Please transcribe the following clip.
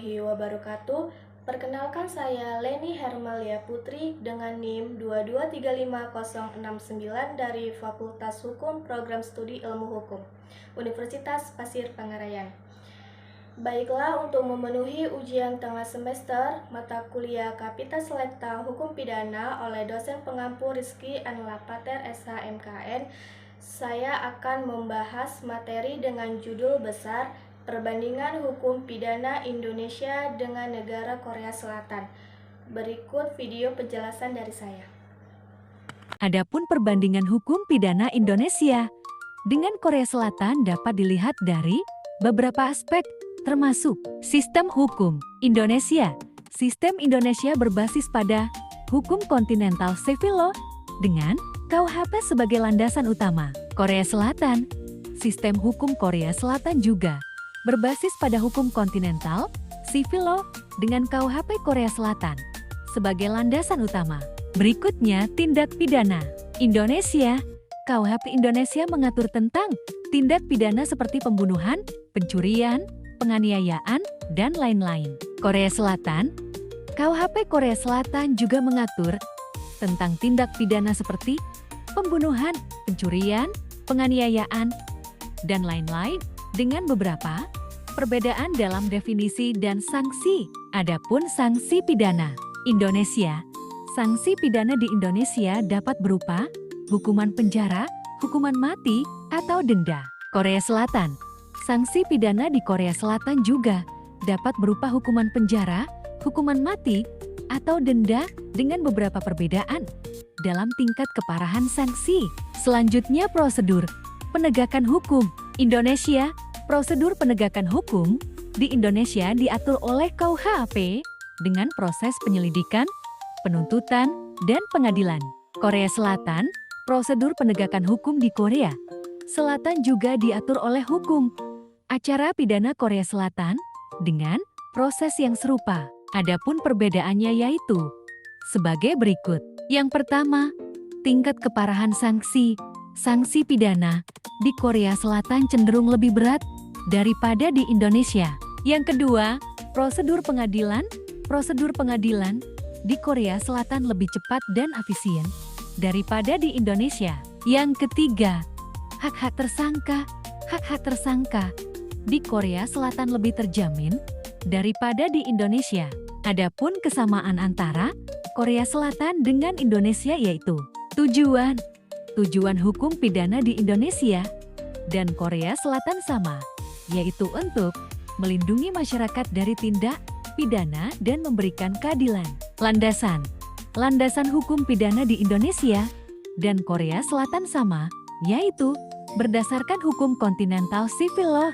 warahmatullahi wabarakatuh. Perkenalkan saya Leni Hermalia Putri dengan NIM 2235069 dari Fakultas Hukum Program Studi Ilmu Hukum, Universitas Pasir Pangarayan. Baiklah, untuk memenuhi ujian tengah semester mata kuliah Kapita Selekta Hukum Pidana oleh dosen pengampu Rizky Anlapater SH MKN, saya akan membahas materi dengan judul besar Perbandingan Hukum Pidana Indonesia dengan Negara Korea Selatan. Berikut video penjelasan dari saya. Adapun perbandingan hukum pidana Indonesia dengan Korea Selatan dapat dilihat dari beberapa aspek, termasuk sistem hukum Indonesia. Sistem Indonesia berbasis pada hukum kontinental civil law dengan KUHP sebagai landasan utama. Korea Selatan, sistem hukum Korea Selatan juga berbasis pada hukum kontinental civil law dengan KUHP Korea Selatan sebagai landasan utama. Berikutnya, tindak pidana Indonesia. KUHP Indonesia mengatur tentang tindak pidana seperti pembunuhan, pencurian, penganiayaan, dan lain-lain. Korea Selatan, KUHP Korea Selatan juga mengatur tentang tindak pidana seperti pembunuhan, pencurian, penganiayaan, dan lain-lain dengan beberapa perbedaan dalam definisi dan sanksi. Adapun sanksi pidana Indonesia, sanksi pidana di Indonesia dapat berupa hukuman penjara, hukuman mati, atau denda. Korea Selatan, sanksi pidana di Korea Selatan juga dapat berupa hukuman penjara, hukuman mati, atau denda dengan beberapa perbedaan dalam tingkat keparahan sanksi. Selanjutnya, prosedur penegakan hukum Indonesia. Prosedur penegakan hukum di Indonesia diatur oleh KUHP dengan proses penyelidikan, penuntutan, dan pengadilan. Korea Selatan, prosedur penegakan hukum di Korea Selatan juga diatur oleh hukum acara pidana Korea Selatan dengan proses yang serupa. Adapun perbedaannya yaitu sebagai berikut. Yang pertama, tingkat keparahan sanksi. Sanksi pidana di Korea Selatan cenderung lebih berat daripada di Indonesia. Yang kedua, prosedur pengadilan. Prosedur pengadilan di Korea Selatan lebih cepat dan efisien daripada di Indonesia. Yang ketiga, hak-hak tersangka. Hak-hak tersangka di Korea Selatan lebih terjamin daripada di Indonesia. Adapun kesamaan antara Korea Selatan dengan Indonesia yaitu tujuan hukum pidana di Indonesia dan Korea Selatan sama, yaitu untuk melindungi masyarakat dari tindak pidana dan memberikan keadilan. Landasan hukum pidana di Indonesia dan Korea Selatan sama, yaitu berdasarkan hukum kontinental civil law.